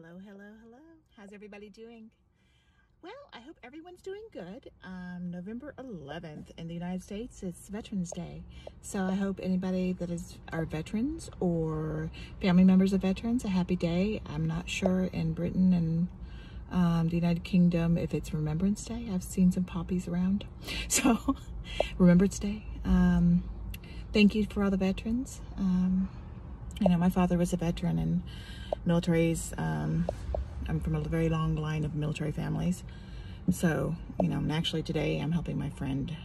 Hello, hello, hello. How's everybody doing? Well, I hope everyone's doing good. November 11th in the United States, it's Veterans Day. So I hope anybody that are veterans or family members of veterans, a happy day. I'm not sure in Britain and the United Kingdom if it's Remembrance Day. I've seen some poppies around. So, Remembrance Day. Thank you for all the veterans. You know, my father was a veteran and militaries. I'm from a very long line of military families. So, you know, and actually today I'm helping my friend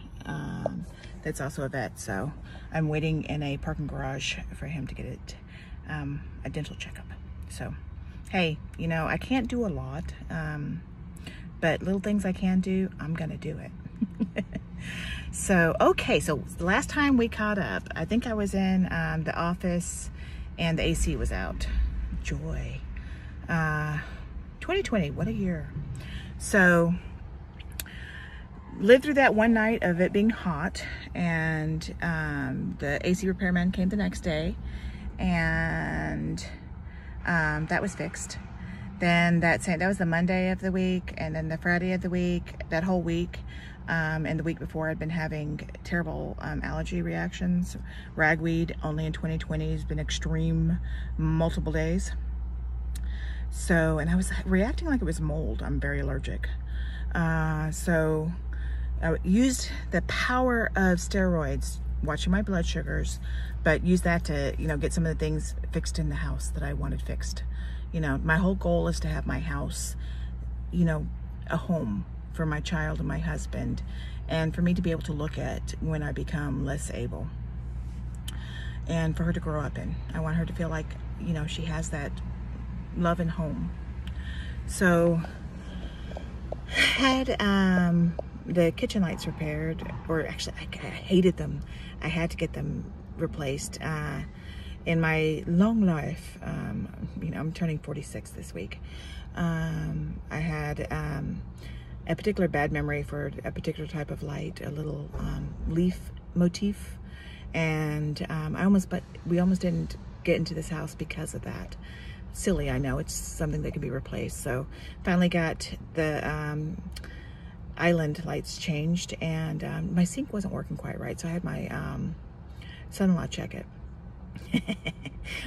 that's also a vet. So I'm waiting in a parking garage for him to get a dental checkup. So, hey, you know, I can't do a lot, but little things I can do, I'm gonna do it. So, okay, so the last time we caught up, I think I was in the office and the AC was out. Joy. 2020, what a year. So, lived through that one night of it being hot, and the AC repairman came the next day, and that was fixed. Then that was the Monday of the week, and then the Friday of the week, that whole week, and the week before I'd been having terrible allergy reactions. Ragweed, only in 2020, has been extreme multiple days. So, and I was reacting like it was mold. I'm very allergic. So I used the power of steroids, watching my blood sugars, but used that to, you know, get some of the things fixed in the house that I wanted fixed. You know, my whole goal is to have my house, you know, a home for my child and my husband, and for me to be able to look at when I become less able, and for her to grow up in. I want her to feel like, you know, she has that love and home. So had the kitchen lights repaired, or actually I hated them. I had to get them replaced. In my long life, you know, I'm turning 46 this week. I had a particular bad memory for a particular type of light, a little leaf motif, and we almost didn't get into this house because of that. Silly, I know. It's something that can be replaced. So finally got the island lights changed, and my sink wasn't working quite right, so I had my son-in-law check it.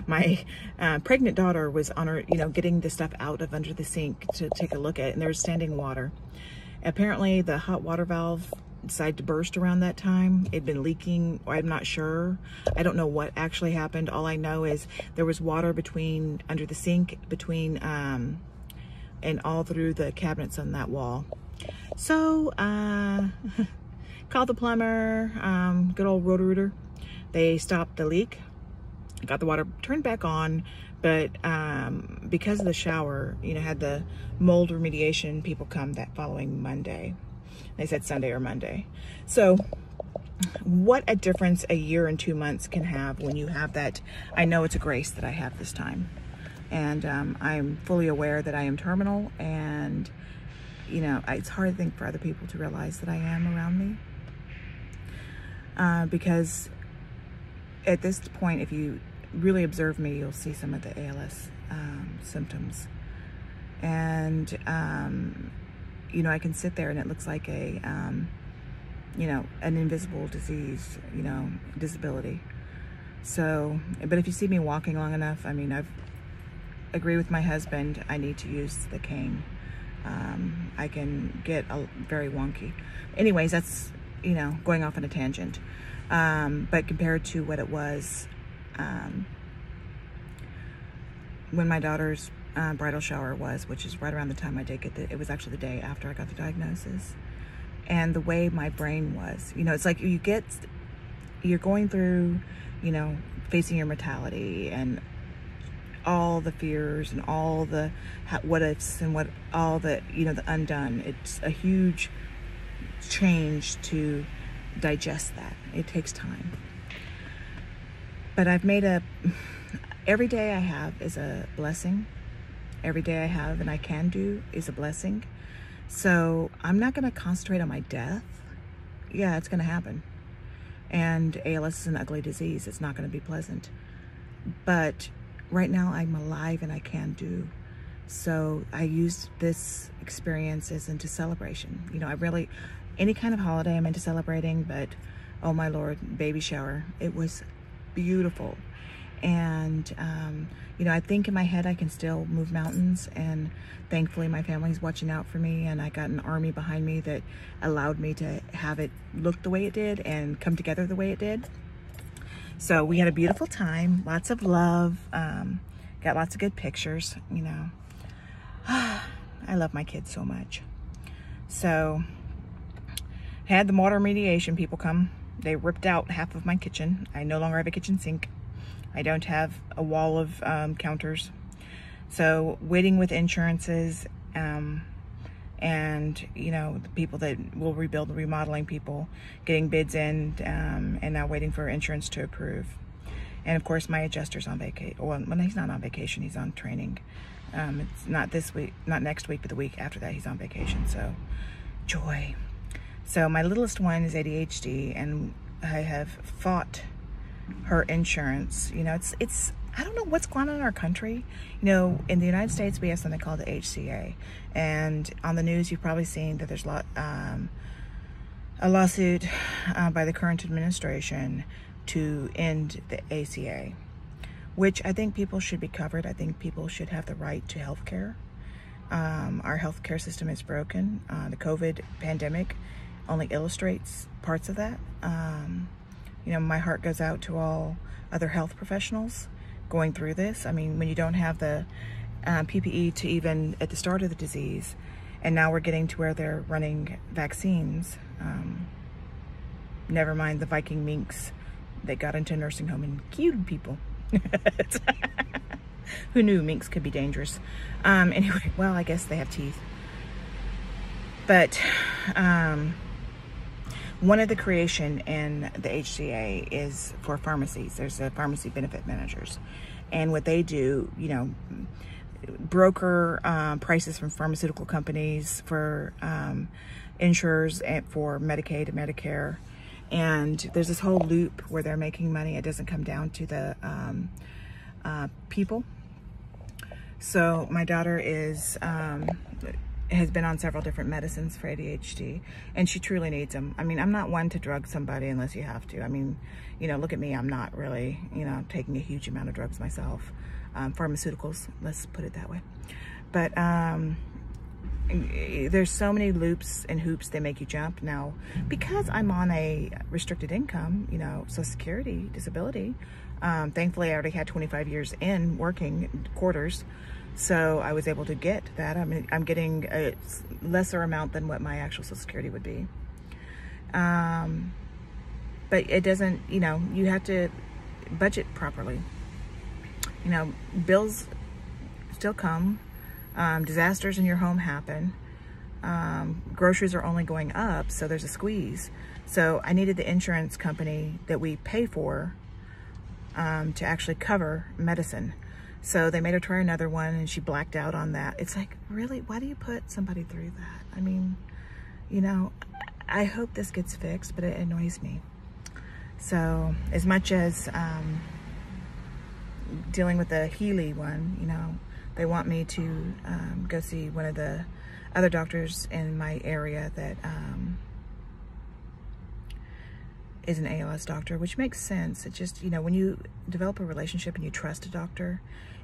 My pregnant daughter was on her, you know, getting the stuff out of under the sink to take a look at it, and there was standing water. Apparently the hot water valve decided to burst around that time. It'd been leaking. I'm not sure. I don't know what actually happened. All I know is there was water under the sink, and all through the cabinets on that wall. So called the plumber, good old Roto-Rooter. They stopped the leak, got the water turned back on, but because of the shower, you know, had the mold remediation people come that following Monday. They said Sunday or Monday. So what a difference a year and 2 months can have when you have that. I know it's a grace that I have this time, and I'm fully aware that I am terminal, and you know, it's hard to think for other people to realize that I am around me, because at this point, if you really observe me, you'll see some of the ALS symptoms. And, you know, I can sit there and it looks like a, you know, an invisible disease, you know, disability. So, but if you see me walking long enough, I mean, agree with my husband, I need to use the cane. I can get very wonky. Anyways, that's, you know, going off on a tangent. But compared to what it was when my daughter's bridal shower was, which is right around the time I did get it was actually the day after I got the diagnosis, and the way my brain was, you know, it's like you're going through, you know, facing your mortality and all the fears and all the what ifs and all the, you know, the undone. It's a huge change to digest that. It takes time. But I've made every day I have is a blessing. Every day I have and I can do is a blessing. So I'm not going to concentrate on my death. Yeah, it's going to happen. And ALS is an ugly disease. It's not going to be pleasant. But right now I'm alive and I can do. So I used this experience as into celebration. You know, I really, any kind of holiday I'm into celebrating, but oh my Lord, baby shower, it was beautiful. And, you know, I think in my head I can still move mountains, and thankfully my family's watching out for me, and I got an army behind me that allowed me to have it look the way it did and come together the way it did. So we had a beautiful time, lots of love, got lots of good pictures, you know. I love my kids so much. So had the water mediation people come. They ripped out half of my kitchen. I no longer have a kitchen sink. I don't have a wall of counters. So waiting with insurances, and you know, the people that will rebuild, the remodeling people, getting bids in, and now waiting for insurance to approve. And of course my adjuster's on vacation. Well, when he's not on vacation, he's on training. It's not this week, not next week, but the week after that he's on vacation. So joy. So my littlest one is ADHD, and I have fought her insurance. You know, it's I don't know what's going on in our country. You know, in the United States we have something called the HCA, and on the news you've probably seen that there's a lawsuit by the current administration to end the ACA, which I think people should be covered. I think people should have the right to health care. Our healthcare system is broken. The COVID pandemic only illustrates parts of that. You know, my heart goes out to all other health professionals going through this. I mean, when you don't have the PPE to even at the start of the disease, and now we're getting to where they're running vaccines. Never mind the Viking minks that got into a nursing home and killed people. Who knew minks could be dangerous? Anyway, well, I guess they have teeth. But one of the creation in the HCA is for pharmacies. There's a pharmacy benefit managers. And what they do, you know, broker prices from pharmaceutical companies for insurers and for Medicaid and Medicare. And there's this whole loop where they're making money. It doesn't come down to the people. So my daughter has been on several different medicines for ADHD, and she truly needs them. I mean, I'm not one to drug somebody unless you have to. I mean, you know, look at me. I'm not really, you know, taking a huge amount of drugs myself. Pharmaceuticals, let's put it that way. But there's so many loops and hoops they make you jump. Now, because I'm on a restricted income, you know, Social Security, disability, thankfully I already had 25 years in working quarters. So I was able to get that. I mean, I'm getting a lesser amount than what my actual Social Security would be. But it doesn't, you know, you have to budget properly. You know, bills still come. Disasters in your home happen. Groceries are only going up, so there's a squeeze. So I needed the insurance company that we pay for to actually cover medicine. So they made her try another one, and she blacked out on that. It's like, really? Why do you put somebody through that? I mean, you know, I hope this gets fixed, but it annoys me. So as much as dealing with the Healy one, you know, they want me to go see one of the other doctors in my area that is an ALS doctor, which makes sense. It just, you know, when you develop a relationship and you trust a doctor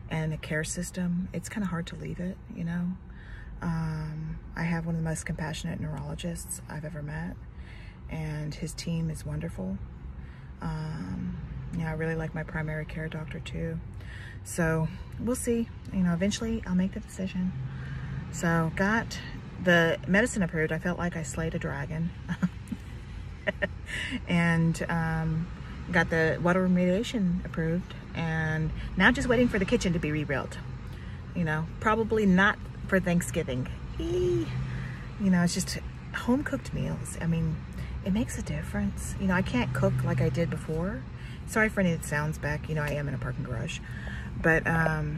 and a care system, it's kind of hard to leave it, you know. I have one of the most compassionate neurologists I've ever met, and his team is wonderful. Yeah, I really like my primary care doctor too. So we'll see, you know, eventually I'll make the decision. So got the medicine approved. I felt like I slayed a dragon. And got the water remediation approved, and now just waiting for the kitchen to be rebuilt. You know, probably not for Thanksgiving. You know, it's just home cooked meals. I mean, it makes a difference. You know, I can't cook like I did before. Sorry for any that sounds back. You know, I am in a parking garage, but I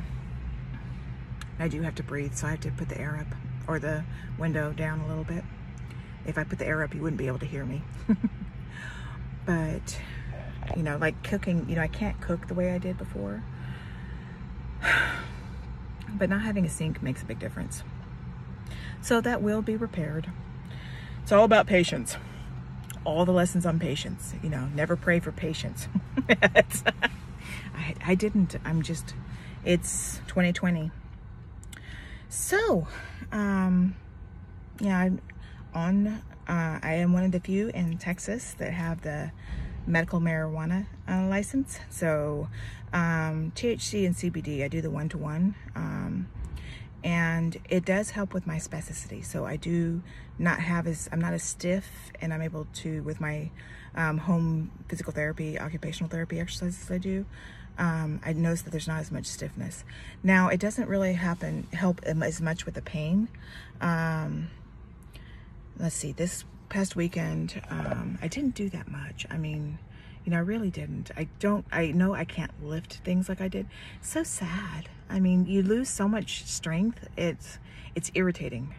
do have to breathe, so I have to put the air up or the window down a little bit. If I put the air up, you wouldn't be able to hear me. But, you know, like cooking, you know, I can't cook the way I did before. but not having a sink makes a big difference. So that will be repaired. It's all about patience. All the lessons on patience, you know, never pray for patience. I didn't, it's 2020. So, yeah, I am one of the few in Texas that have the medical marijuana license. So, THC and CBD, I do the 1-to-1. And it does help with my spasticity. So I do not have I'm not as stiff, and I'm able to, with my home physical therapy, occupational therapy exercises I do, I notice that there's not as much stiffness. Now, it doesn't really help as much with the pain. Let's see, this past weekend, I didn't do that much. I mean, you know, I really didn't. I know I can't lift things like I did. So sad. I mean, you lose so much strength. It's irritating.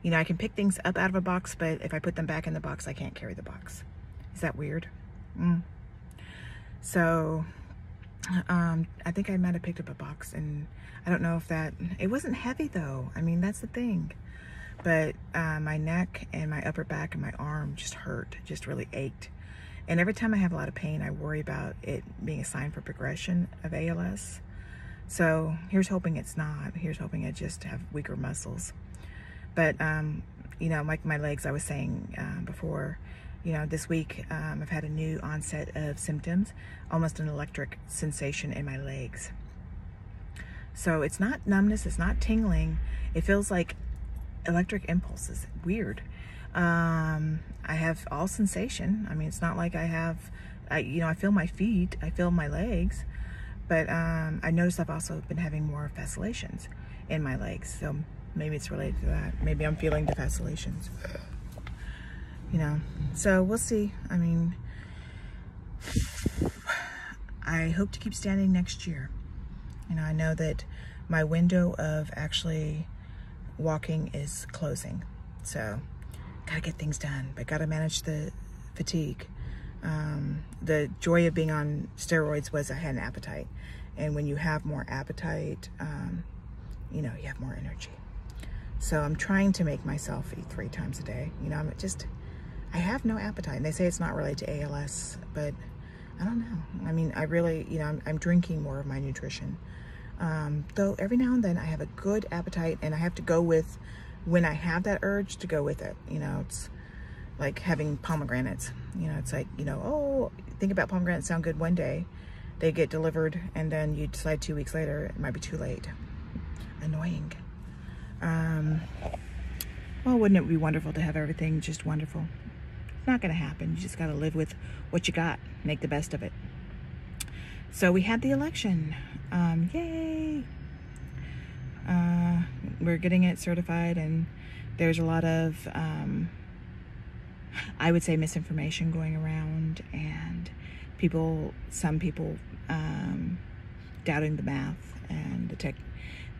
You know, I can pick things up out of a box, but if I put them back in the box, I can't carry the box. Is that weird? So, I think I might have picked up a box, and I don't know if it wasn't heavy though. I mean, that's the thing. But my neck and my upper back and my arm just hurt, just really ached. And every time I have a lot of pain, I worry about it being a sign for progression of ALS. So here's hoping it's not. Here's hoping I just have weaker muscles. But, you know, like my legs, I was saying before, you know, this week I've had a new onset of symptoms, almost an electric sensation in my legs. So it's not numbness, it's not tingling. It feels like electric impulses. Weird. I have all sensation. I mean, it's not like you know, I feel my feet, I feel my legs, but I noticed I've also been having more vacillations in my legs. So maybe it's related to that. Maybe I'm feeling the vacillations, you know, so we'll see. I mean, I hope to keep standing next year. You know, I know that my window of actually walking is closing, so gotta get things done, but gotta manage the fatigue. The joy of being on steroids was I had an appetite, and when you have more appetite, you know, you have more energy. So I'm trying to make myself eat 3 times a day. You know, I have no appetite, and they say it's not related to ALS, but I don't know. I mean, I really, you know, I'm drinking more of my nutrition. Though every now and then I have a good appetite, and I have to go with, when I have that urge, to go with it. You know, it's like having pomegranates. You know, it's like, you know, oh, think about pomegranates sound good one day. They get delivered, and then you decide 2 weeks later, it might be too late. Annoying. Well, wouldn't it be wonderful to have everything just wonderful? It's not going to happen. You just got to live with what you got. Make the best of it. So we had the election. Yay! We're getting it certified, and there's a lot of, I would say, misinformation going around, and some people doubting the math and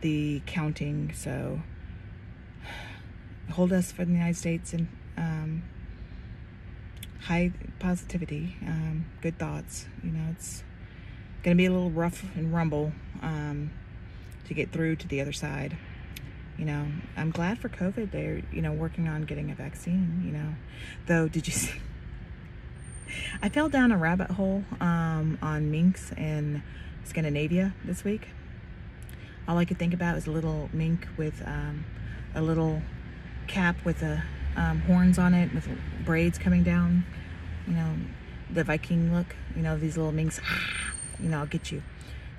the counting. So hold us for the United States in high positivity, good thoughts. You know, it's gonna be a little rough and rumble to get through to the other side. You know, I'm glad for COVID. They're, you know, working on getting a vaccine, you know. Though, did you see? I fell down a rabbit hole on minks in Scandinavia this week. All I could think about was a little mink with a little cap with horns on it, with braids coming down. You know, the Viking look. You know, these little minks. You know, I'll get you.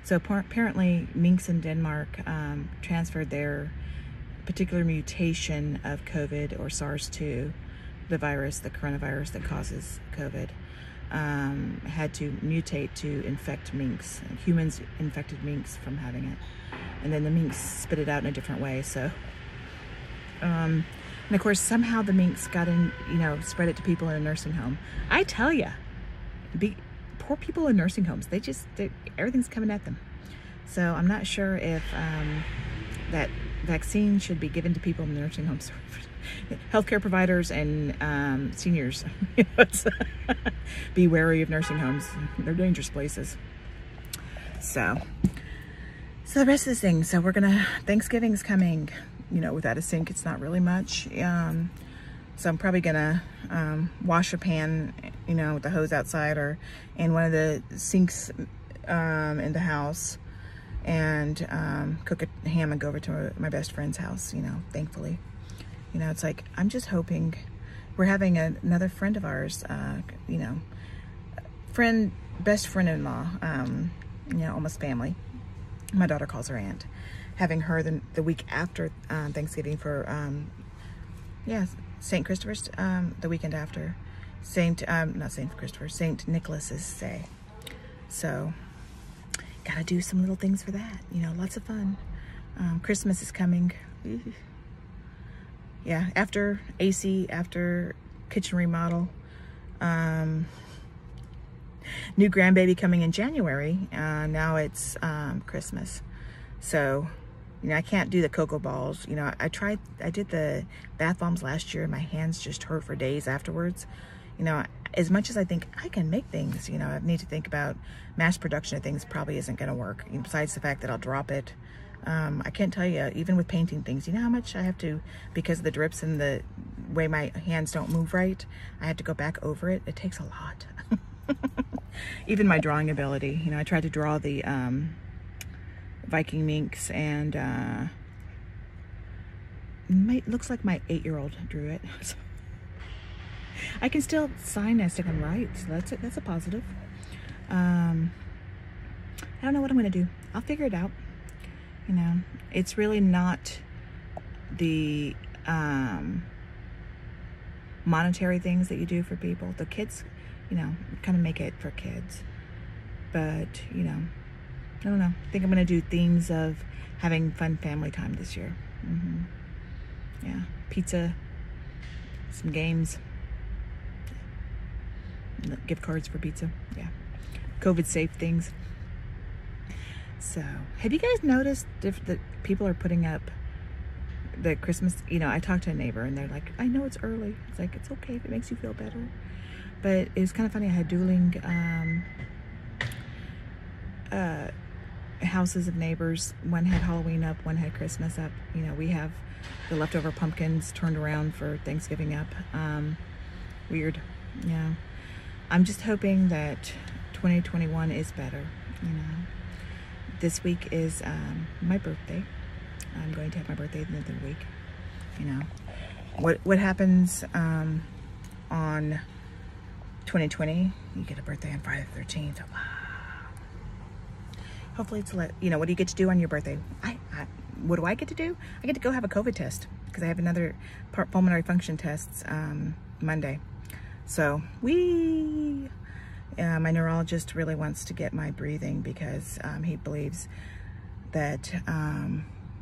So apparently, minks in Denmark transferred their particular mutation of COVID, or SARS-2, the virus, the coronavirus that causes COVID, had to mutate to infect minks. Humans infected minks from having it, and then the minks spit it out in a different way. So, and of course, somehow the minks got in, you know, spread it to people in a nursing home. I tell ya, poor people in nursing homes, everything's coming at them. So I'm not sure if that vaccine should be given to people in nursing homes, healthcare providers and seniors. Be wary of nursing homes. They're dangerous places. So So the rest of the things, so Thanksgiving's coming, you know, without a sink, it's not really much. So I'm probably gonna wash a pan, you know, with the hose outside or in one of the sinks in the house, and cook a ham and go over to my best friend's house, you know, thankfully. You know, it's like, I'm just hoping, we're having another friend of ours, you know, best friend-in-law, you know, almost family. My daughter calls her aunt. Having her the week after Thanksgiving for, yeah, St. Christopher's, the weekend after. Not St. Christopher, St. Nicholas's Day. So, gotta do some little things for that, you know, lots of fun. Christmas is coming. Yeah, after AC, after kitchen remodel. New grandbaby coming in January. Now it's Christmas. So, you know, I can't do the cocoa balls. You know, I did the bath bombs last year and my hands just hurt for days afterwards. You know, as much as I think I can make things, you know, I need to think about mass production of things probably isn't going to work. You know, besides the fact that I'll drop it. I can't tell you, even with painting things, you know how much I have to, because of the drips and the way my hands don't move right, I have to go back over it. It takes a lot. Even my drawing ability, you know, I tried to draw the Viking minks, and looks like my 8-year-old drew it. So I can still sign as and write, so that's a positive. I don't know what I'm gonna do. I'll figure it out. You know, it's really not the monetary things that you do for people. The kids, you know, kind of make it for kids. But, you know, I don't know. I think I'm going to do themes of having fun family time this year. Yeah, pizza, some games, gift cards for pizza. Yeah, COVID safe things. So, have you guys noticed that people are putting up the Christmas, you know, I talked to a neighbor and they're like, I know it's early. It's like, it's okay if it makes you feel better. But it was kind of funny. I had dueling houses of neighbors. One had Halloween up, one had Christmas up. You know, we have the leftover pumpkins turned around for Thanksgiving up. Weird. Yeah. I'm just hoping that 2021 is better, you know. This week is my birthday. I'm going to have my birthday the end of the week. You know, what happens on 2020? You get a birthday on Friday the 13th. Wow. Hopefully it's you know, what do you get to do on your birthday? What do I get to do? I get to go have a COVID test because I have another pulmonary function tests Monday. So my neurologist really wants to get my breathing because he believes that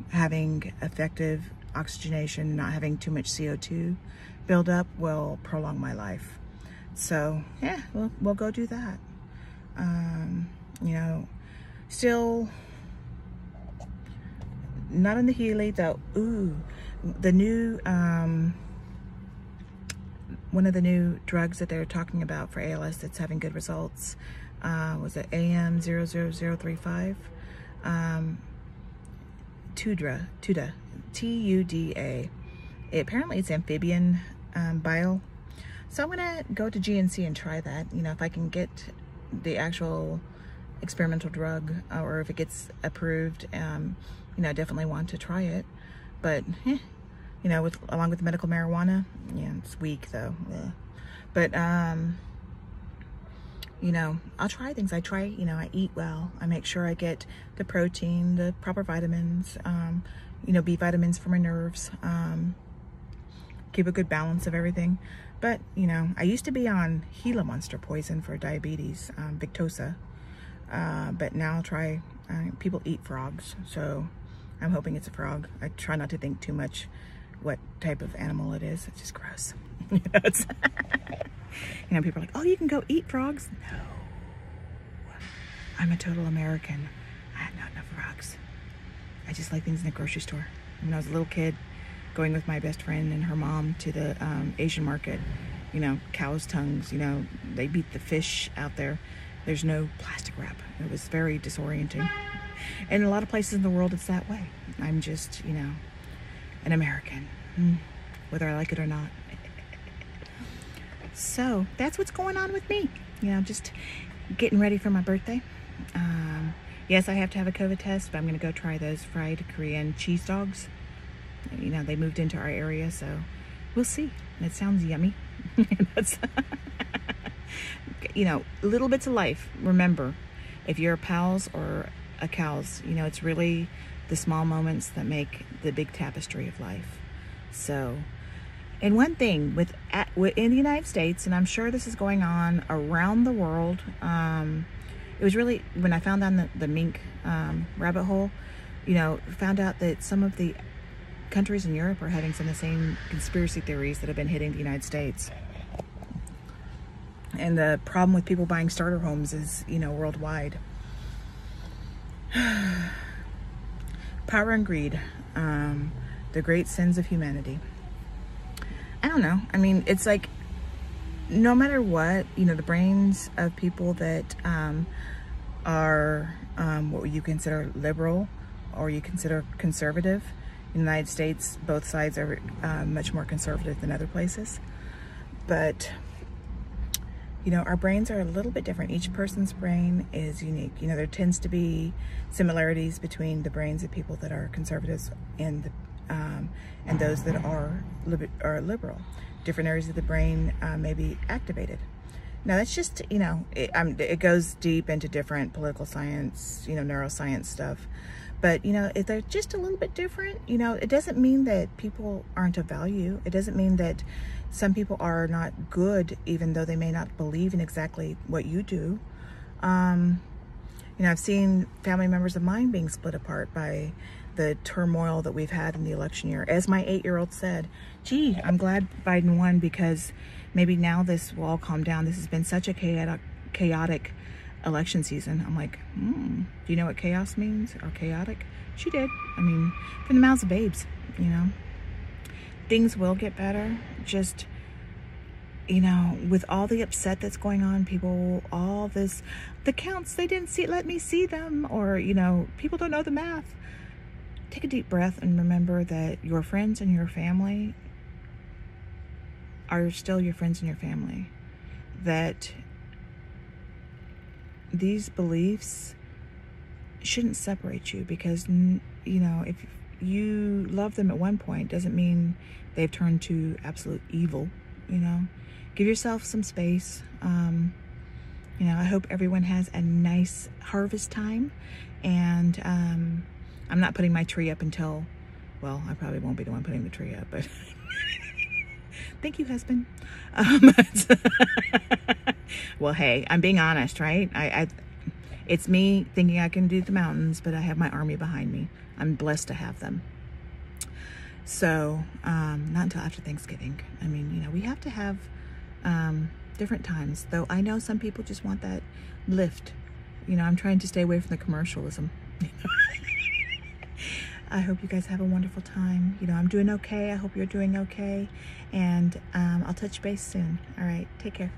having effective oxygenation, not having too much CO2 build up will prolong my life. So yeah, we'll go do that. You know, still not in the Healy though. Ooh, the new one of the new drugs that they're talking about for ALS that's having good results was it AM00035, Tuda, Tuda. Apparently it's amphibian bile. So I'm gonna go to GNC and try that. You know, if I can get the actual experimental drug, or if it gets approved, you know, I definitely want to try it. But you know, along with medical marijuana, yeah, it's weak though. Yeah. But you know, I'll try things. You know, I eat well. I make sure I get the protein, the proper vitamins, you know, B vitamins for my nerves, keep a good balance of everything. But, you know, I used to be on Gila Monster poison for diabetes, Victoza, but now I'll try, people eat frogs, so I'm hoping it's a frog. I try not to think too much what type of animal it is. It's just gross. You know, you know, people are like, oh, you can go eat frogs. No, I'm a total American. I have not enough frogs. I just like things in the grocery store. When I was a little kid, going with my best friend and her mom to the Asian market, you know, cow's tongues, you know, they beat the fish out there. There's no plastic wrap. It was very disorienting. In a lot of places in the world, it's that way. I'm just, you know, an American, whether I like it or not. So that's what's going on with me. You know, just getting ready for my birthday. Yes, I have to have a COVID test, but I'm going to go try those fried Korean cheese dogs. You know, they moved into our area, so we'll see. It sounds yummy. That's you know, little bits of life. Remember, if you're a PALS or a CALS, you know, it's really the small moments that make the big tapestry of life. So, and one thing in the United States, and I'm sure this is going on around the world, it was really, when I found down the mink rabbit hole, you know, found out that some of the countries in Europe are having some of the same conspiracy theories that have been hitting the United States. And the problem with people buying starter homes is, you know, worldwide. Power and greed, the great sins of humanity. I don't know. I mean, it's like, no matter what, you know, the brains of people that are what you consider liberal or you consider conservative. In the United States, both sides are much more conservative than other places. But, you know, our brains are a little bit different. Each person's brain is unique. You know, there tends to be similarities between the brains of people that are conservatives and those that are liberal. Different areas of the brain may be activated. Now, that's just, you know, it goes deep into different political science, you know, neuroscience stuff. But, you know, if they're just a little bit different, you know, it doesn't mean that people aren't of value. It doesn't mean that some people are not good, even though they may not believe in exactly what you do. You know, I've seen family members of mine being split apart by the turmoil that we've had in the election year. As my 8-year-old said, gee, I'm glad Biden won because maybe now this will all calm down. This has been such a chaotic election season. I'm like, do you know what chaos means or chaotic? She did. I mean, from the mouths of babes, you know. Things will get better. Just, you know, with all the upset that's going on, people, all this, the counts, they didn't let me see them, or, you know, people don't know the math. Take a deep breath and remember that your friends and your family are still your friends and your family. That these beliefs shouldn't separate you, because, you know, if you love them at one point doesn't mean they've turned to absolute evil. You know, give yourself some space. You know, I hope everyone has a nice harvest time, and I'm not putting my tree up until, well, I probably won't be the one putting the tree up, but thank you, husband. Well, hey, I'm being honest, right? It's me thinking I can do the mountains, but I have my army behind me. I'm blessed to have them. So, not until after Thanksgiving. I mean, you know, we have to have different times, though I know some people just want that lift. You know, I'm trying to stay away from the commercialism. I hope you guys have a wonderful time. You know, I'm doing okay. I hope you're doing okay. And I'll touch base soon. All right, take care.